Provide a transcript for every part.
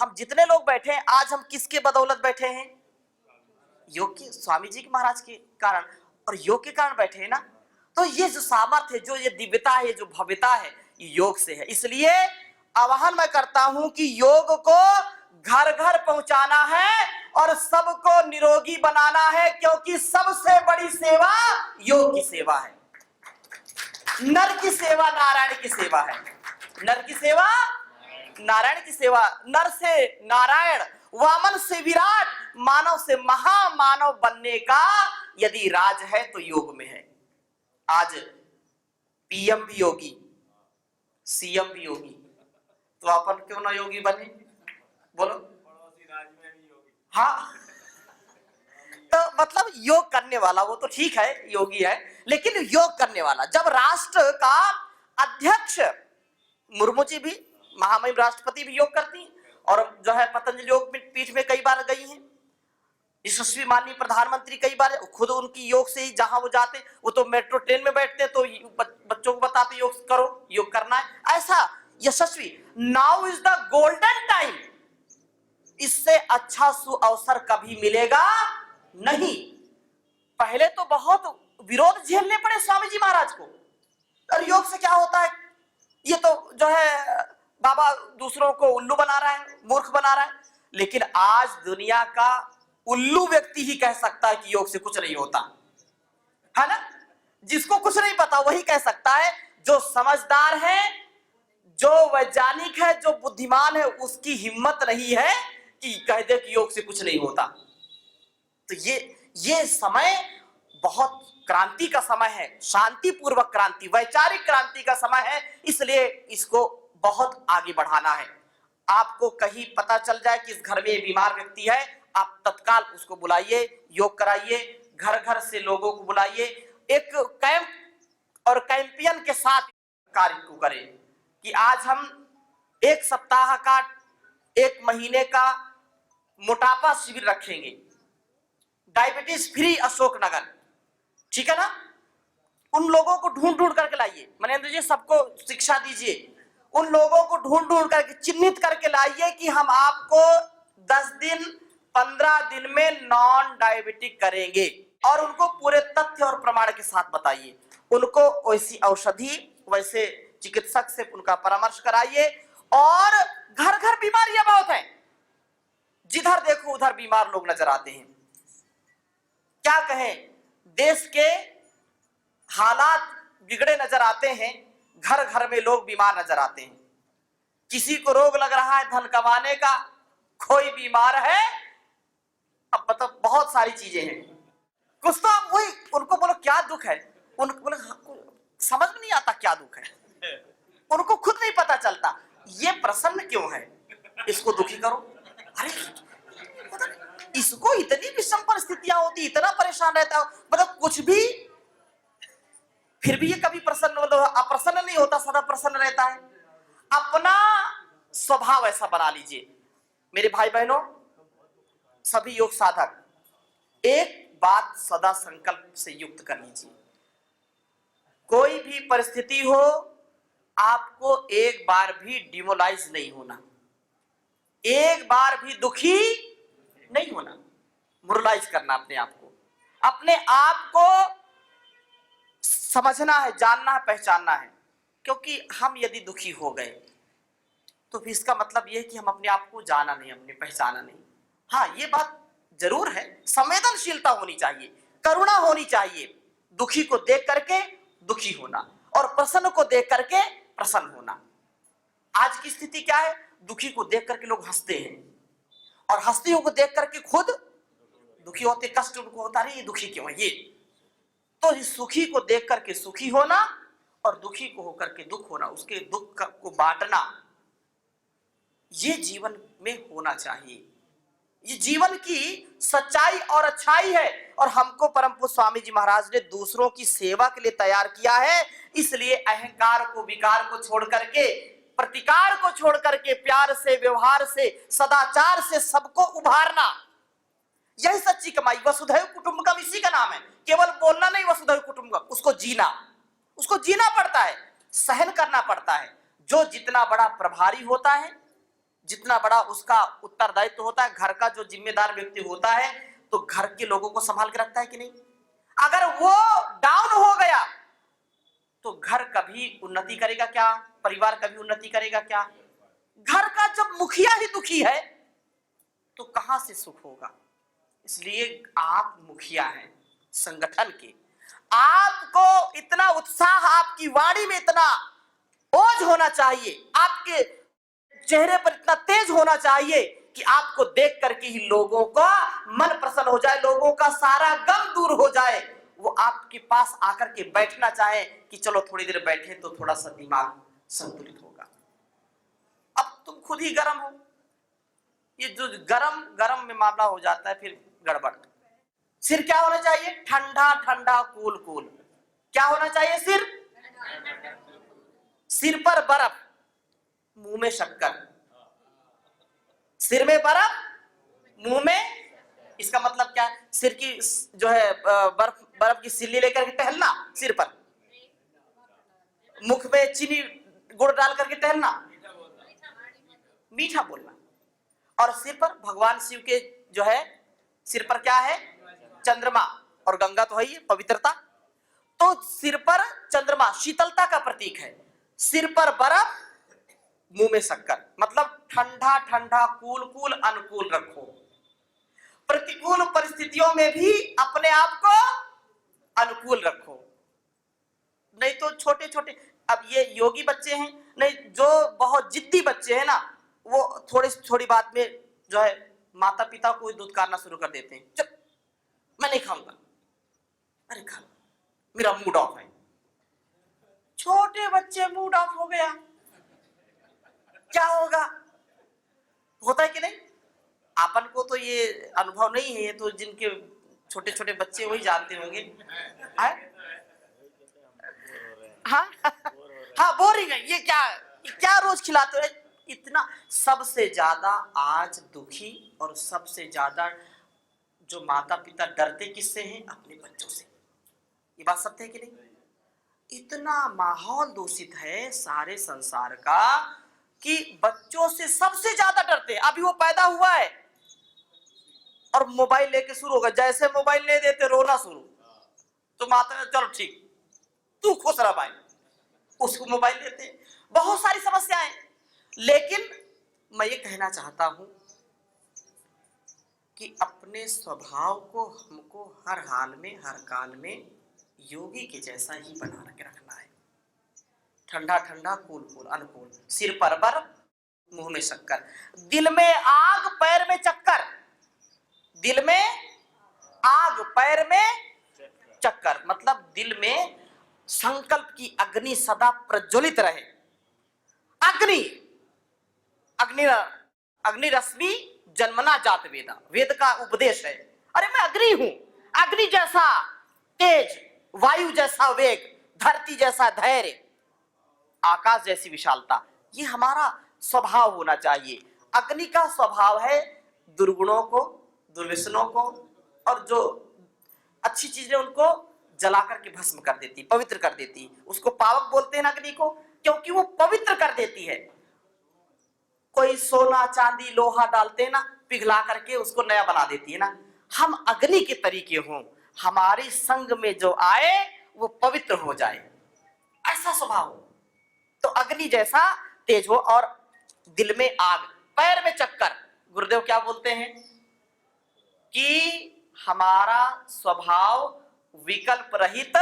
हम जितने लोग बैठे हैं आज हम किसके बदौलत बैठे हैं? योग के, स्वामी जी के महाराज के कारण और योग के कारण बैठे हैं ना। तो ये जो सामर्थ्य है, जो ये दिव्यता है, जो भव्यता है, ये योग से है। इसलिए आह्वान मैं करता हूं कि योग को घर घर पहुंचाना है और सबको निरोगी बनाना है, क्योंकि सबसे बड़ी सेवा योग की सेवा है। नर की सेवा नारायण की सेवा है। नर की सेवा नारायण की सेवा। नर से नारायण, वामन से विराट, मानव से महामानव बनने का यदि राज है तो योग में है। आज पीएम भी योगी, सीएम भी योगी, तो अपन क्यों ना योगी बने? बोलो। हाँ, तो मतलब योग करने वाला वो तो ठीक है, योगी है, लेकिन योग करने वाला, जब राष्ट्र का अध्यक्ष मुर्मू जी भी, महामहिम राष्ट्रपति भी योग करती हैं और जो है पतंजलि योग पीठ में कई बार गई हैं। यशस्वी माननीय प्रधानमंत्री कई बार खुद उनकी योग से ही, जहां वो जाते वो तो मेट्रो ट्रेन में बैठते तो बच्चों को बताते योग करो, योग करना है। ऐसा यशस्वी, now is the golden time, इससे अच्छा सुअवसर कभी मिलेगा नहीं। पहले तो बहुत विरोध झेलने पड़े स्वामी जी महाराज को, और योग से क्या होता है, ये तो जो है बाबा दूसरों को उल्लू बना रहा है, मूर्ख बना रहा है। लेकिन आज दुनिया का उल्लू व्यक्ति ही कह सकता है कि योग से कुछ नहीं होता है ना। जिसको कुछ नहीं पता वही कह सकता है। जो समझदार है, जो वैज्ञानिक है, जो बुद्धिमान है, उसकी हिम्मत नहीं है कि कह दे कि योग से कुछ नहीं होता। तो ये समय बहुत क्रांति का समय है, शांतिपूर्वक क्रांति, वैचारिक क्रांति का समय है। इसलिए इसको बहुत आगे बढ़ाना है। आपको कहीं पता चल जाए कि इस घर में बीमार व्यक्ति है, आप तत्काल उसको बुलाइए, योग कराइए, घर घर से लोगों को बुलाइए, एक कैंप और कैंपियन के साथ कार्य को करें कि आज हम एक सप्ताह का, एक महीने का मोटापा शिविर रखेंगे, डायबिटीज फ्री अशोकनगर, ठीक है ना। उन लोगों को ढूंढ ढूंढ करके लाइए, मनेंद्र जी सबको शिक्षा दीजिए, उन लोगों को ढूंढ ढूंढ करके चिन्हित करके लाइए कि हम आपको 10 दिन 15 दिन में नॉन डायबिटिक करेंगे, और उनको पूरे तथ्य और प्रमाण के साथ बताइए। उनको वैसी औषधि, वैसे चिकित्सक से उनका परामर्श कराइए। और घर घर बीमारियां बहुत हैं, जिधर देखो उधर बीमार लोग नजर आते हैं। क्या कहें, देश के हालात बिगड़े नजर आते हैं, घर घर में लोग बीमार नजर आते हैं। किसी को रोग लग रहा है धन कमाने का, कोई बीमार है, अब मतलब बहुत सारी चीजें हैं। कुछ तो आप वही उनको बोलो क्या दुख है, उनको बोलो समझ में नहीं आता क्या दुख है, उनको खुद नहीं पता चलता। ये प्रसन्न क्यों है, इसको दुखी करो। अरे इसको इतनी विषम परिस्थितियां होती, इतना परेशान रहता है, मतलब कुछ भी, फिर भी ये कभी प्रसन्न, मतलब अप्रसन्न नहीं होता, सदा प्रसन्न रहता है। अपना स्वभाव ऐसा बना लीजिए। मेरे भाई बहनों, सभी योग साधक एक बात सदा संकल्प से युक्त कर लीजिए, कोई भी परिस्थिति हो आपको एक बार भी डिमोलाइज नहीं होना, एक बार भी दुखी नहीं होना, मोरलाइज करना अपने आप को, अपने आप को समझना है, जानना है, पहचानना है। क्योंकि हम यदि दुखी हो गए तो फिर इसका मतलब यह है कि हम अपने आप को जाना नहीं, हमने पहचाना नहीं। हाँ, ये बात जरूर है, संवेदनशीलता होनी चाहिए, करुणा होनी चाहिए। दुखी को देख करके दुखी होना और प्रसन्न को देख करके प्रसन्न होना। आज की स्थिति क्या है, दुखी को देख करके लोग हंसते हैं और हंसतियों को देख करके खुद दुखी होते, कष्ट उनको होता रही, ये दुखी क्यों है ये। तो इस सुखी को देख करके सुखी होना और दुखी को होकर के दुख होना, उसके दुख को बांटना, ये जीवन में होना चाहिए। ये जीवन की सच्चाई और अच्छाई है। और हमको परम पूज्य स्वामी जी महाराज ने दूसरों की सेवा के लिए तैयार किया है। इसलिए अहंकार को, विकार को छोड़ करके, प्रतिकार को छोड़ करके प्यार से, व्यवहार से, सदाचार से सबको उभारना, यही सच्ची कमाई। वसुधैव कुटुंबकम इसी का नाम है। केवल बोलना नहीं वसुधैव कुटुंबकम, उसको जीना, उसको जीना पड़ता है, सहन करना पड़ता है। जो जितना बड़ा प्रभारी होता है जितना बड़ा उसका उत्तरदायित्व होता है, घर का जो जिम्मेदार व्यक्ति होता है तो घर के लोगों को संभाल के रखता है कि नहीं। अगर वो डाउन हो गया तो घर कभी उन्नति करेगा क्या, परिवार कभी उन्नति करेगा क्या। घर का जब मुखिया ही दुखी है तो कहां से सुख होगा। इसलिए आप मुखिया हैं संगठन के, आपको इतना उत्साह, आपकी वाणी में इतना ओज होना चाहिए, आपके चेहरे पर इतना तेज होना चाहिए कि आपको देख करके ही लोगों का मन प्रसन्न हो जाए, लोगों का सारा गम दूर हो जाए, वो आपके पास आकर के बैठना चाहे कि चलो थोड़ी देर बैठे तो थोड़ा सा दिमाग संतुलित होगा। अब तुम खुद ही गर्म हो, ये जो गरम गरम में मामला हो जाता है फिर गड़बड़। सिर क्या होना चाहिए, ठंडा ठंडा कूल कूल। क्या होना चाहिए, सिर पर बर्फ मुंह में शक्कर, सिर में बर्फ मुंह में, इसका मतलब क्या है, सिर की जो है बर्फ की सिल्ली लेकर के टहलना सिर पर, मुख में चीनी गुड़ डाल करके टहलना, मीठा बोलना, और सिर पर भगवान शिव के जो है सिर पर क्या है, चंद्रमा, और गंगा तो है ही पवित्रता, तो सिर पर चंद्रमा शीतलता का प्रतीक है, सिर पर बर्फ मुंह में शक्कर, मतलब ठंडा ठंडा कूल कूल अनुकूल रखो। प्रतिकूल परिस्थितियों में भी अपने आप को अनुकूल रखो, नहीं तो छोटे छोटे, अब ये योगी बच्चे हैं, नहीं जो बहुत जिद्दी बच्चे हैं ना, वो थोड़ी बात में जो है माता पिता को दूध कारना शुरू कर देते हैं, चल मैं नहीं खाऊंगा, अरे खा, मेरा मूड ऑफ है। छोटे बच्चे मूड ऑफ हो गया, क्या होगा, होता है कि नहीं। अपन को तो ये अनुभव नहीं है, तो जिनके छोटे छोटे बच्चे वही जानते होंगे। हाँ हाँ, बोरिंग है, ये क्या रोज खिलाते हो इतना। सबसे ज्यादा आज दुखी और सबसे ज्यादा जो माता पिता डरते किससे हैं, अपने बच्चों से। ये बात सत्य है कि नहीं। इतना माहौल दूषित है सारे संसार का कि बच्चों से सबसे ज्यादा डरते हैं। अभी वो पैदा हुआ है और मोबाइल लेके शुरू होगा, जैसे मोबाइल ले देते रोना शुरू, तो माता ने चलो ठीक तू खुश रह भाई, उसको मोबाइल देते। बहुत सारी समस्याएं, लेकिन मैं ये कहना चाहता हूं कि अपने स्वभाव को हमको हर हाल में हर काल में योगी के जैसा ही बना के रखना है। ठंडा ठंडा कूल कूल अनुकूल, सिर पर बर्फ मुंह में शक्कर, दिल में आग पैर में चक्कर, दिल में आग पैर में चक्कर, मतलब दिल में संकल्प की अग्नि सदा प्रज्वलित रहे। अग्नि अग्नि अग्नि रश्मि जन्मना जात वेदा, वेद का उपदेश है। अरे मैं अग्नि हूं, अग्नि जैसा तेज, वायु जैसा वेग, धरती जैसा धैर्य, आकाश जैसी विशालता, ये हमारा स्वभाव होना चाहिए। अग्नि का स्वभाव है दुर्गुणों को, दुर्व्यसनों को, और जो अच्छी चीजें उनको जला करके भस्म कर देती, पवित्र कर देती। उसको पावक बोलते हैं अग्नि को, क्योंकि वो पवित्र कर देती है। कोई सोना चांदी लोहा डालते हैं ना, पिघला करके उसको नया बना देती है ना। हम अग्नि के तरीके हों, हमारी संग में जो आए वो पवित्र हो जाए, ऐसा स्वभाव हो, तो अग्नि जैसा तेज हो, और दिल में आग पैर में चक्कर। गुरुदेव क्या बोलते हैं कि हमारा स्वभाव विकल्प रहित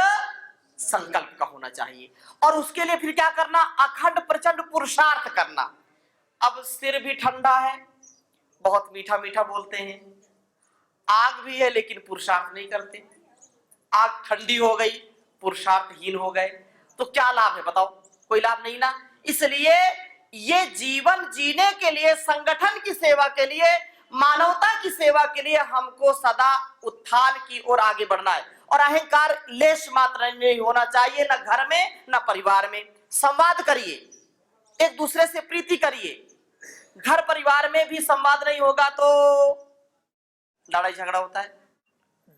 संकल्प का होना चाहिए, और उसके लिए फिर क्या करना, अखंड प्रचंड पुरुषार्थ करना। अब सिर भी ठंडा है, बहुत मीठा मीठा बोलते हैं, आग भी है लेकिन पुरुषार्थ नहीं करते, आग ठंडी हो गई, पुरुषार्थहीन हो गए, तो क्या लाभ है बताओ, कोई लाभ नहीं ना। इसलिए ये जीवन जीने के लिए, संगठन की सेवा के लिए, मानवता की सेवा के लिए हमको सदा उत्थान की ओर आगे बढ़ना है, और अहंकार लेश मात्र नहीं होना चाहिए, न घर में न परिवार में। संवाद करिए, एक दूसरे से प्रीति करिए। घर परिवार में भी संवाद नहीं होगा तो लड़ाई झगड़ा होता है।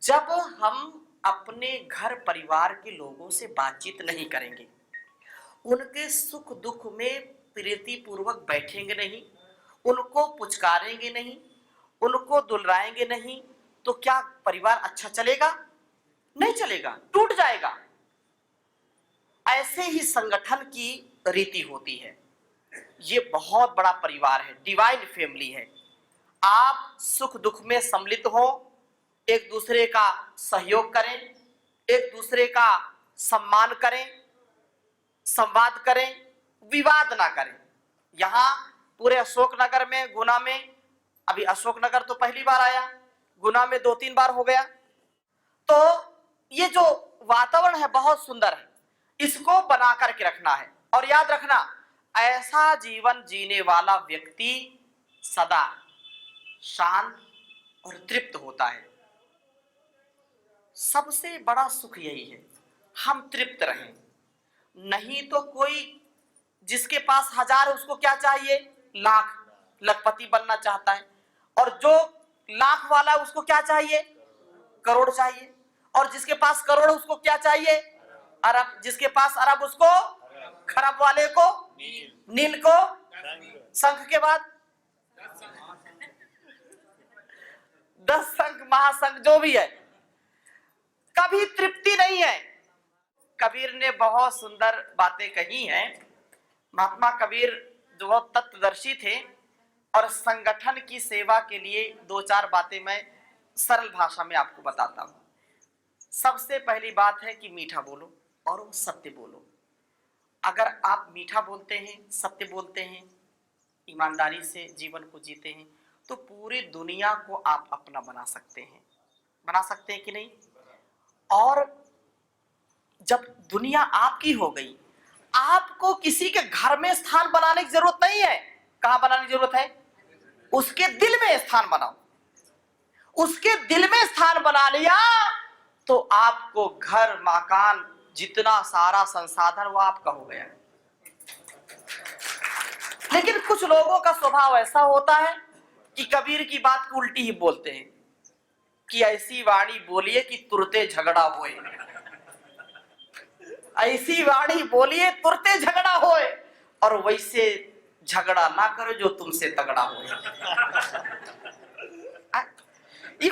जब हम अपने घर परिवार के लोगों से बातचीत नहीं करेंगे, उनके सुख दुख में प्रीति पूर्वक बैठेंगे नहीं, उनको पुचकारेंगे नहीं, उनको दुलराएंगे नहीं, तो क्या परिवार अच्छा चलेगा? नहीं चलेगा, टूट जाएगा। ऐसे ही संगठन की रीति होती है। ये बहुत बड़ा परिवार है, डिवाइन फैमिली है। आप सुख दुख में सम्मिलित हो, एक दूसरे का सहयोग करें, एक दूसरे का सम्मान करें, संवाद करें, विवाद ना करें। यहाँ पूरे अशोकनगर में, गुना में, अभी अशोकनगर तो पहली बार आया, गुना में 2-3 बार हो गया। तो ये जो वातावरण है बहुत सुंदर है, इसको बना करके रखना है। और याद रखना, ऐसा जीवन जीने वाला व्यक्ति सदा शांत और तृप्त होता है। सबसे बड़ा सुख यही है, हम तृप्त रहें। नहीं तो कोई जिसके पास 1000 है उसको क्या चाहिए? लाख, लखपति बनना चाहता है। और जो लाख वाला है उसको क्या चाहिए? करोड़ चाहिए। और जिसके पास करोड़ है उसको क्या चाहिए? अरब। जिसके पास अरब उसको खरब, वाले को नील को शंख के बाद 10 शंख, महाशंख, जो भी है। कभी तृप्ति नहीं है। कबीर ने बहुत सुंदर बातें कही हैं। महात्मा कबीर जो बहुत तत्वदर्शी थे, और संगठन की सेवा के लिए 2-4 बातें मैं सरल भाषा में आपको बताता हूं। सबसे पहली बात है कि मीठा बोलो और सत्य बोलो। अगर आप मीठा बोलते हैं, सत्य बोलते हैं, ईमानदारी से जीवन को जीते हैं, तो पूरी दुनिया को आप अपना बना सकते हैं। बना सकते हैं कि नहीं? और जब दुनिया आपकी हो गई, आपको किसी के घर में स्थान बनाने की जरूरत नहीं है। कहां बनाने की जरूरत है? उसके दिल में स्थान बनाओ। उसके दिल में स्थान बना लिया तो आपको घर, मकान, जितना सारा संसाधन वो आपका हो गया। लेकिन कुछ लोगों का स्वभाव ऐसा होता है कि कबीर की बात को उल्टी ही बोलते हैं कि ऐसी वाणी बोलिए कि तुरते झगड़ा होए। ऐसी वाणी बोलिए तुरते झगड़ा होए, और वैसे झगड़ा ना करो जो तुमसे तगड़ा होए। ये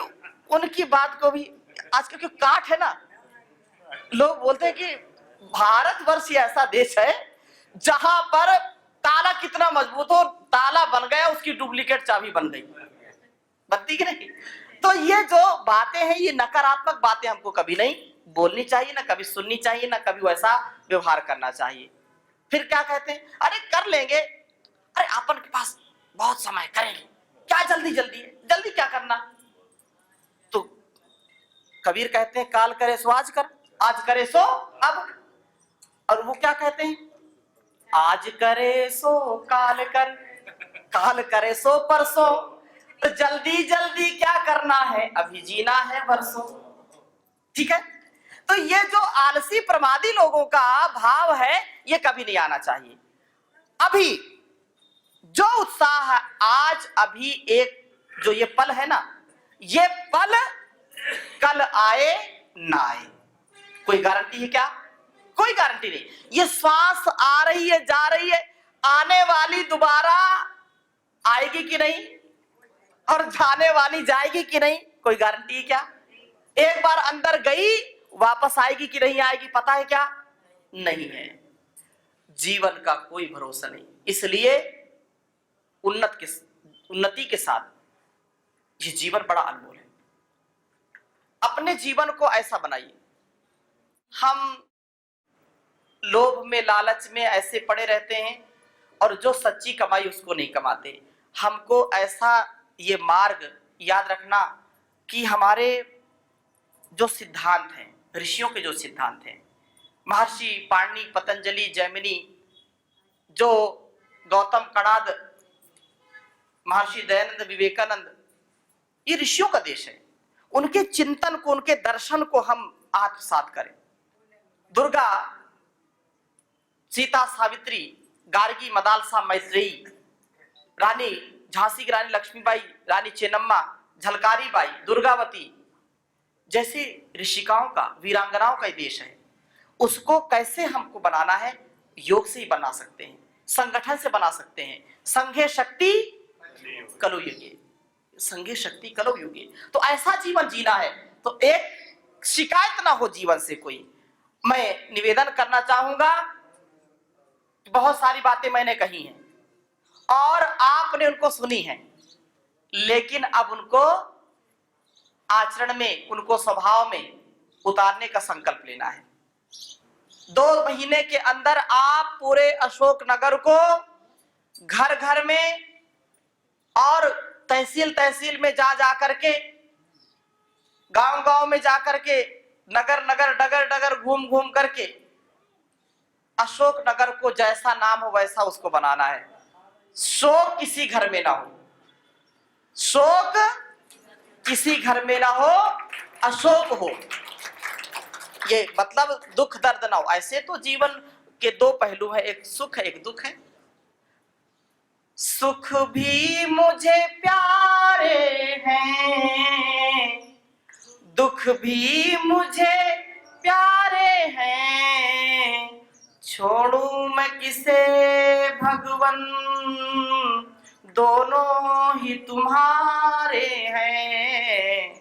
उनकी बात को भी आजकल क्यों काट है ना, लोग बोलते हैं कि भारतवर्ष ऐसा देश है जहां पर ताला कितना मजबूत हो, ताला बन गया, उसकी डुप्लीकेट चाबी बन गई। बनती कि नहीं? तो ये जो बातें हैं, ये नकारात्मक बातें हमको कभी नहीं बोलनी चाहिए, ना कभी सुननी चाहिए, ना कभी वैसा व्यवहार करना चाहिए। फिर क्या कहते हैं? अरे कर लेंगे, अरे अपन के पास बहुत समय, करेंगे, क्या जल्दी जल्दी है, जल्दी क्या करना। तो कबीर कहते हैं काल करे सो आज कर, आज करे सो अब। और वो क्या कहते हैं? आज करे सो काल कर, काल करे सो परसों, तो जल्दी जल्दी क्या करना है, अभी जीना है बरसों। ठीक है? तो ये जो आलसी प्रमादी लोगों का भाव है, ये कभी नहीं आना चाहिए। अभी जो उत्साह है, आज अभी एक जो ये पल है ना, ये पल कल आए ना आए, कोई गारंटी है क्या? कोई गारंटी नहीं। ये श्वास आ रही है, जा रही है, आने वाली दोबारा आएगी कि नहीं, और जाने वाली जाएगी कि नहीं, कोई गारंटी है क्या? एक बार अंदर गई, वापस आएगी कि नहीं आएगी, पता है क्या? नहीं है। जीवन का कोई भरोसा नहीं। इसलिए उन्नति के साथ ये जीवन बड़ा अनमोल है। अपने जीवन को ऐसा बनाइए। हम लोभ में, लालच में ऐसे पड़े रहते हैं, और जो सच्ची कमाई उसको नहीं कमाते। हमको ऐसा ये मार्ग याद रखना कि हमारे जो सिद्धांत हैं, ऋषियों के जो सिद्धांत हैं, महर्षि पाणिनि, पतंजलि, जैमिनी, जो गौतम कणाद, महर्षि दयानंद, विवेकानंद, ये ऋषियों का देश है। उनके चिंतन को, उनके दर्शन को हम आत्मसात करें। दुर्गा, सीता, सावित्री, गार्गी, मदालसा, मैत्रेयी, रानी झांसी की रानी लक्ष्मीबाई, रानी चेन्नम्मा, झलकारी बाई, दुर्गावती जैसे ऋषिकाओं का, वीरांगनाओं का देश है। उसको कैसे हमको बनाना है? योग से ही बना सकते हैं, संगठन से बना सकते हैं। संघे शक्ति कलु युगे, संगे शक्ति कलु युगे। तो ऐसा जीवन जीना है, तो एक शिकायत ना हो जीवन से कोई। मैं निवेदन करना चाहूंगा, बहुत सारी बातें मैंने कही हैं और आपने उनको सुनी है, लेकिन अब उनको आचरण में, उनको स्वभाव में उतारने का संकल्प लेना है। 2 महीने के अंदर आप पूरे अशोकनगर को घर घर में और तहसील तहसील में जा करके, गांव गांव में जा करके, नगर नगर डगर डगर घूम घूम करके अशोकनगर को जैसा नाम हो वैसा उसको बनाना है। शोक किसी घर में ना हो, शोक किसी घर में ना हो, अशोक हो। ये मतलब दुख दर्द ना हो। ऐसे तो जीवन के 2 पहलू है, एक सुख है एक दुख है। सुख भी मुझे प्यारे हैं, दुख भी मुझे प्यारे हैं, छोड़ू मैं किसे भगवन, दोनों ही तुम्हारे हैं,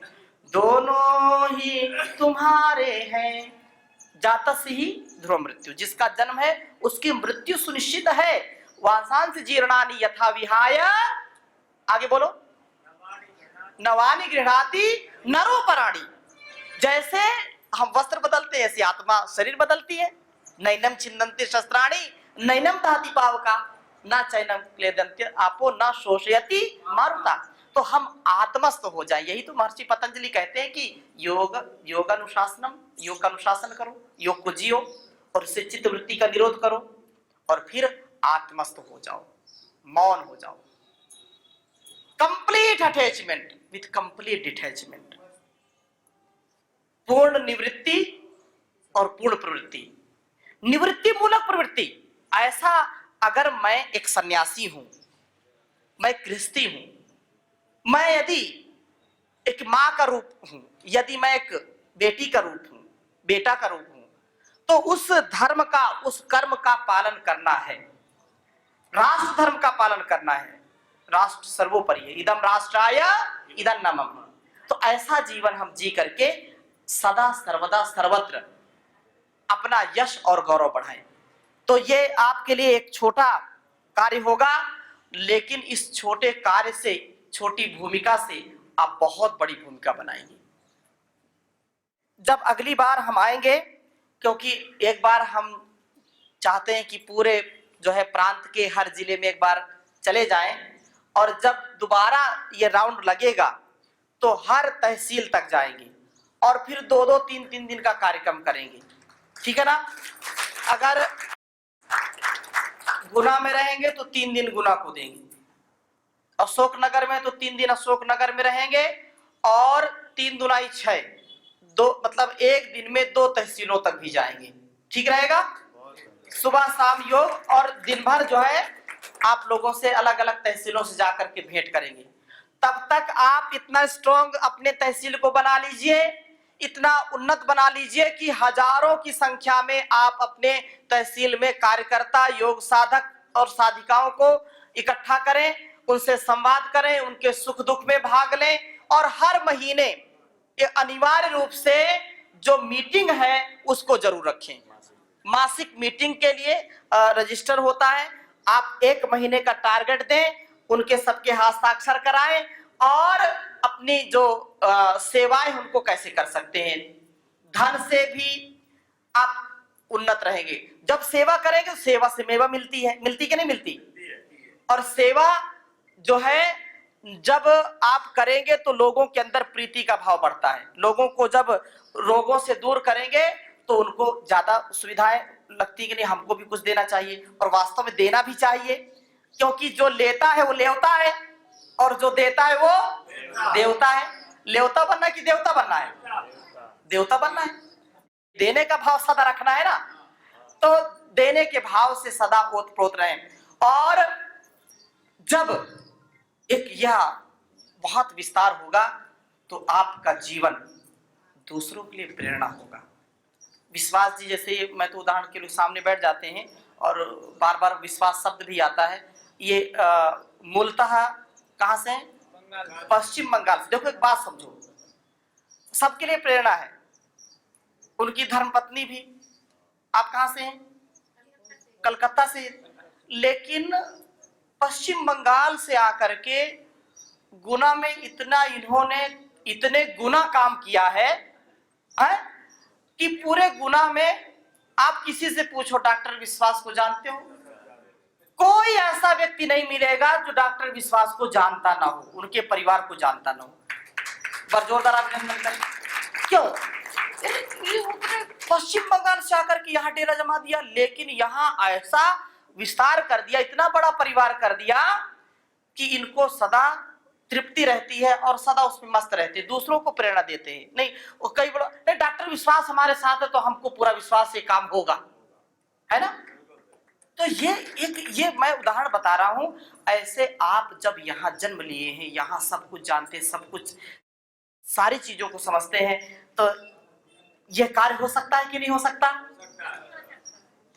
दोनों ही तुम्हारे हैं। जातस्य ही ध्रुव मृत्यु, जिसका जन्म है उसकी मृत्यु सुनिश्चित है। वासांस जीर्णानि यथा विहाय, आगे बोलो, नवानि गृह्णाति नरोपराणि। जैसे हम वस्त्र बदलते हैं ऐसी आत्मा शरीर बदलती है। नैनम छिन्दन्ति शस्त्राणि नैनम दहति पावका, न चैनम क्लेदन्ति आपो न शोषयति मारुता। तो हम आत्मस्थ हो जाएं। यही तो महर्षि पतंजलि कहते हैं कि योग अनुशासनम, योग का अनुशासन करो, योग को जियो और उससे चित्त वृत्ति का निरोध करो और फिर आत्मस्थ हो जाओ, मौन हो जाओ। Complete attachment with complete detachment, पूर्ण निवृत्ति और पूर्ण प्रवृत्ति। निवृत्ति मूलक प्रवृत्ति, ऐसा अगर मैं एक सन्यासी हूं, मैं गृहस्थी हूं, मैं यदि एक मां का रूप हूं, यदि मैं एक बेटी का रूप हूं, बेटा का रूप हूं, तो उस धर्म का, उस कर्म का पालन करना है, राष्ट्र धर्म का पालन करना है। राष्ट्र सर्वोपरि है, इदम राष्ट्राय इदं न मम। तो ऐसा जीवन हम जी करके सदा सर्वदा सर्वत्र अपना यश और गौरव बढ़ाएं। तो ये आपके लिए एक छोटा कार्य होगा, लेकिन इस छोटे कार्य से, छोटी भूमिका से आप बहुत बड़ी भूमिका बनाएंगे। जब अगली बार हम आएंगे, क्योंकि एक बार हम चाहते हैं कि पूरे जो है प्रांत के हर जिले में एक बार चले जाएं, और जब दोबारा ये राउंड लगेगा तो हर तहसील तक जाएंगे और फिर 2-2, 3-3 दिन का कार्यक्रम करेंगे। ठीक है ना? अगर गुना में रहेंगे तो 3 दिन गुना को देंगे, अशोकनगर में तो 3 दिन अशोकनगर में रहेंगे और 3 दुनाई 6, 2 मतलब एक दिन में 2 तहसीलों तक भी जाएंगे। ठीक रहेगा? सुबह शाम योग, और दिन भर जो है आप लोगों से अलग अलग तहसीलों से जाकर के भेंट करेंगे। तब तक आप इतना स्ट्रॉन्ग अपने तहसील को बना लीजिए, इतना उन्नत बना लीजिए कि हजारों की संख्या में आप अपने तहसील में कार्यकर्ता, योग साधक और साधिकाओं को इकट्ठा करें, उनसे संवाद करें, उनके सुख दुख में भाग लें। और हर महीने ये अनिवार्य रूप से जो मीटिंग है उसको जरूर रखें। मासिक मीटिंग के लिए रजिस्टर होता है। आप 1 महीने का टारगेट दें, उनके सबके हस्ताक्षर कराएं और अपनी जो सेवाएं उनको कैसे कर सकते हैं, धन से भी आप उन्नत रहेंगे। जब सेवा करेंगे, सेवा से मेवा मिलती है, मिलती कि नहीं मिलती? और सेवा जो है जब आप करेंगे तो लोगों के अंदर प्रीति का भाव बढ़ता है। लोगों को जब रोगों से दूर करेंगे तो उनको ज्यादा सुविधाएं लगती कि नहीं, हमको भी कुछ देना चाहिए, और वास्तव में देना भी चाहिए, क्योंकि जो लेता है वो लेवता है और जो देता है वो देवता है। लेवता बनना है कि देवता बनना है? देवता बनना है। देने का भाव सदा रखना है ना, तो देने के भाव से सदा ओतप्रोत रहें। और जब एक यह बहुत विस्तार होगा तो आपका जीवन दूसरों के लिए प्रेरणा होगा। विश्वास जी जैसे, मैं तो उदाहरण के लिए सामने बैठ जाते हैं और बार बार विश्वास शब्द भी आता है। ये मूलतः कहां से हैं? पश्चिम बंगाल से। देखो एक बात समझो, सबके लिए प्रेरणा है, उनकी धर्मपत्नी भी। आप कहां से हैं? कलकत्ता से। लेकिन पश्चिम बंगाल से आकर के गुना में इन्होंने इतने गुना काम किया है, कि पूरे गुना में आप किसी से पूछो डॉक्टर विश्वास को जानते हो, कोई ऐसा व्यक्ति नहीं मिलेगा जो डॉक्टर विश्वास को जानता ना हो, उनके परिवार को जानता ना हो। पर जोरदार अभिनंदन करें। क्यों? पश्चिम बंगाल से आकर के यहाँ डेरा जमा दिया, लेकिन यहाँ ऐसा विस्तार कर दिया, इतना बड़ा परिवार कर दिया कि इनको सदा तृप्ति रहती है और सदा उसमें मस्त रहते हैं, दूसरों को प्रेरणा देते हैं। नहीं वो कई बड़ा नहीं, डॉक्टर विश्वास हमारे साथ है तो हमको पूरा विश्वास से काम होगा, है ना। तो ये मैं उदाहरण बता रहा हूं। ऐसे आप जब यहाँ जन्म लिए हैं, यहाँ सब कुछ जानते हैं, सब कुछ सारी चीजों को समझते हैं, तो यह कार्य हो सकता है कि नहीं हो सकता?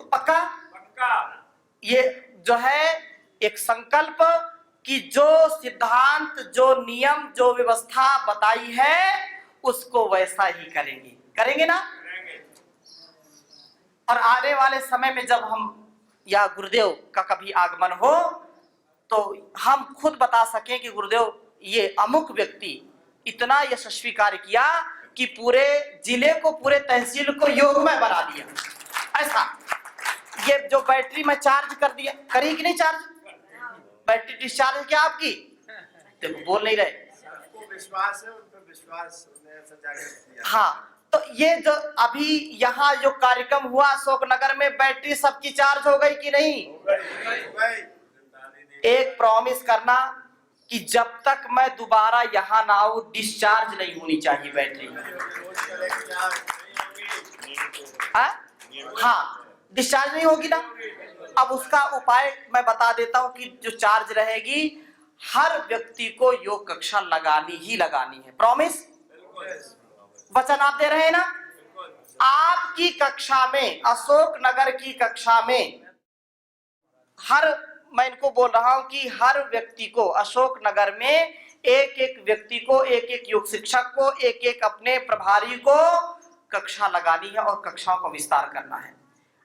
तो पक्का ये जो है एक संकल्प कि जो सिद्धांत, जो नियम, जो व्यवस्था बताई है उसको वैसा ही करेंगे ना। और आने वाले समय में जब हम या गुरुदेव का कभी आगमन हो तो हम खुद बता सकें कि गुरुदेव ये अमुक व्यक्ति इतना यशस्वी कार्य किया कि पूरे जिले को, पूरे तहसील को योगमय बना दिया। ऐसा ये जो बैटरी में चार्ज कर दिया, करी कि नहीं चार्ज? बैटरी डिस्चार्ज क्या आपकी? देखो बोल नहीं रहे। विश्वास है, उन पर विश्वास किया। हाँ, तो ये जो अभी यहाँ जो कार्यक्रम हुआ अशोकनगर में, बैटरी सबकी चार्ज हो गई कि नहीं? हो गई। एक प्रॉमिस करना कि जब तक मैं दोबारा यहाँ ना आऊं डिस्चार्ज नहीं होनी चाहिए बैटरी। हाँ, डिस्चार्ज नहीं होगी ना। अब उसका उपाय मैं बता देता हूं कि जो चार्ज रहेगी, हर व्यक्ति को योग कक्षा लगानी ही लगानी है। प्रॉमिस, वचन आप दे रहे हैं ना? आपकी कक्षा में, अशोकनगर की कक्षा में मैं इनको बोल रहा हूं कि हर व्यक्ति को अशोकनगर में एक एक व्यक्ति को, एक एक योग शिक्षक को, एक एक अपने प्रभारी को कक्षा लगानी है और कक्षाओं का विस्तार करना है।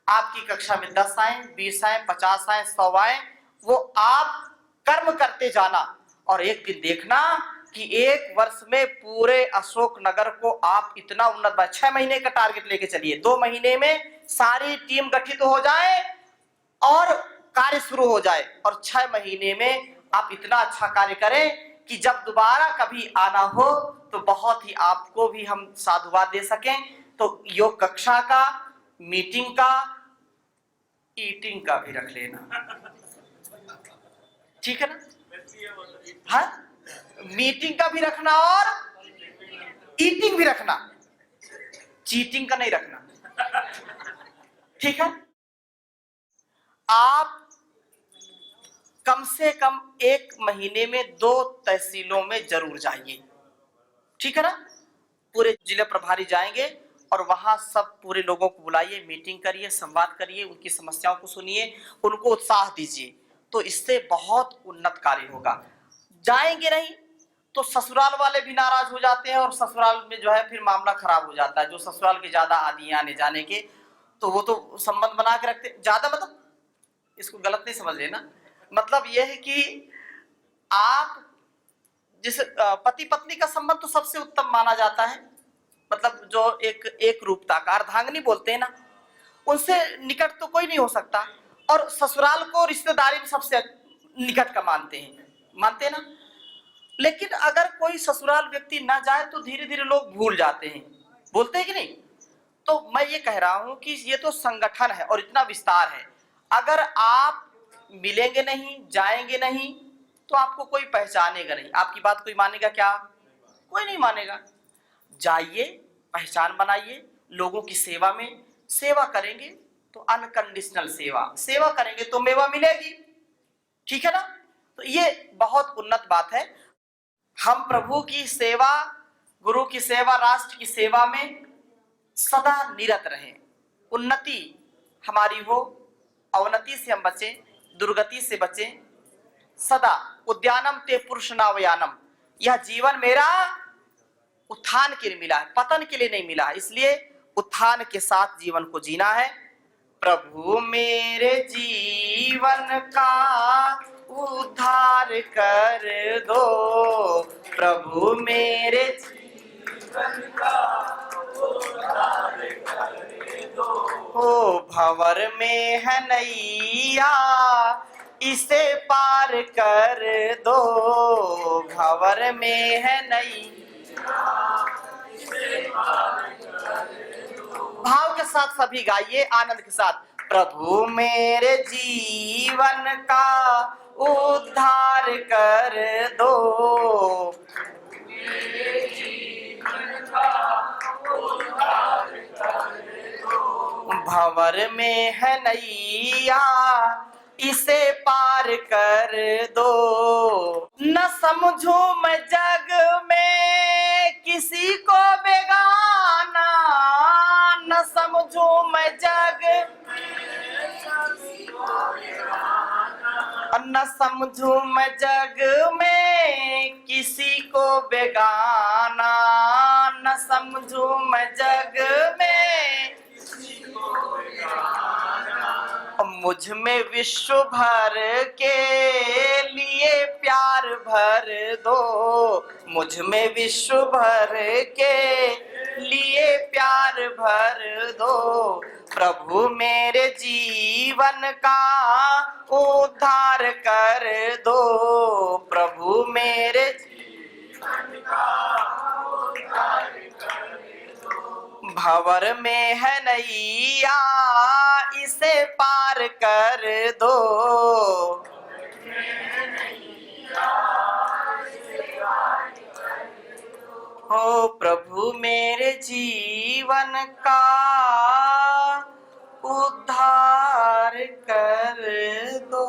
आपकी कक्षा में 10 आए, 20 आए, 50 आए, 100 आए, वो आप कर्म करते जाना और एक दिन देखना कि एक वर्ष में पूरे अशोकनगर को आप इतना उन्नत 6 महीने का टारगेट लेके चलिए, 2 महीने में सारी टीम गठित हो जाए और कार्य शुरू हो जाए, और 6 महीने में आप इतना अच्छा कार्य करें कि जब दोबारा कभी आना हो तो बहुत ही आपको भी हम साधुवाद दे सकें। तो योग कक्षा का, मीटिंग का, ईटिंग का भी रख लेना, ठीक है ना? हाँ, मीटिंग का भी रखना और ईटिंग भी रखना, चीटिंग का नहीं रखना, ठीक है? आप कम से कम 1 महीने में 2 तहसीलों में जरूर जाइए, ठीक है ना? पूरे जिले प्रभारी जाएंगे और वहां सब पूरे लोगों को बुलाइए, मीटिंग करिए, संवाद करिए, उनकी समस्याओं को सुनिए, उनको उत्साह दीजिए, तो इससे बहुत उन्नत कार्य होगा। जाएंगे नहीं तो ससुराल वाले भी नाराज हो जाते हैं और ससुराल में जो है फिर मामला खराब हो जाता है। जो ससुराल के ज्यादा आदि हैं आने जाने के, तो वो तो संबंध बना के रखते ज्यादा, मतलब इसको गलत नहीं समझ लेना, मतलब यह है कि आप जिस पति पत्नी का संबंध तो सबसे उत्तम माना जाता है, मतलब जो एक रूपता का अर्धांगिनी बोलते हैं ना, उनसे निकट तो कोई नहीं हो सकता, और ससुराल को रिश्तेदारी में सबसे निकट का मानते हैं ना। लेकिन अगर कोई ससुराल व्यक्ति ना जाए तो धीरे धीरे लोग भूल जाते हैं, बोलते हैं कि नहीं? तो मैं ये कह रहा हूं कि ये तो संगठन है और इतना विस्तार है, अगर आप मिलेंगे नहीं, जाएंगे नहीं, तो आपको कोई पहचानेगा नहीं, आपकी बात कोई मानेगा क्या? कोई नहीं मानेगा। जाइए, पहचान बनाइए, लोगों की सेवा में सेवा करेंगे तो अनकंडीशनल सेवा करेंगे तो मेवा मिलेगी, ठीक है ना? तो ये बहुत उन्नत बात है। हम प्रभु की सेवा, गुरु की सेवा, राष्ट्र की सेवा में सदा निरत रहें, उन्नति हमारी हो, अवनति से हम बचें, दुर्गति से बचें, सदा उद्यानम ते पुरुष नावयानम, यह जीवन मेरा उत्थान के लिए मिला है, पतन के लिए नहीं मिला है, इसलिए उत्थान के साथ जीवन को जीना है। प्रभु मेरे जीवन का उद्धार कर दो, प्रभु मेरे जीवन का उद्धार कर दो। ओ भंवर में है नैया इसे पार कर दो, भंवर में है नैया। भाव के साथ सभी गाइए, आनंद के साथ। प्रभु मेरे जीवन का उद्धार कर दो, मेरे जीवन का उद्धार कर दो। भंवर में है नैया इसे पार कर दो। न समझू मैं जग में किसी को बेगाना, न समझू मैं जग न समझू मैं जग में किसी को बेगाना, न समझू मैं जग में मुझ में विश्व भर के लिए प्यार भर दो, मुझ में विश्व भर के लिए प्यार भर दो। प्रभु मेरे जीवन का उद्धार कर दो, प्रभु मेरे जीवन का उद्धार कर दो। भंवर में है नैया इसे पार कर दो, हो प्रभु मेरे जीवन का उद्धार कर दो।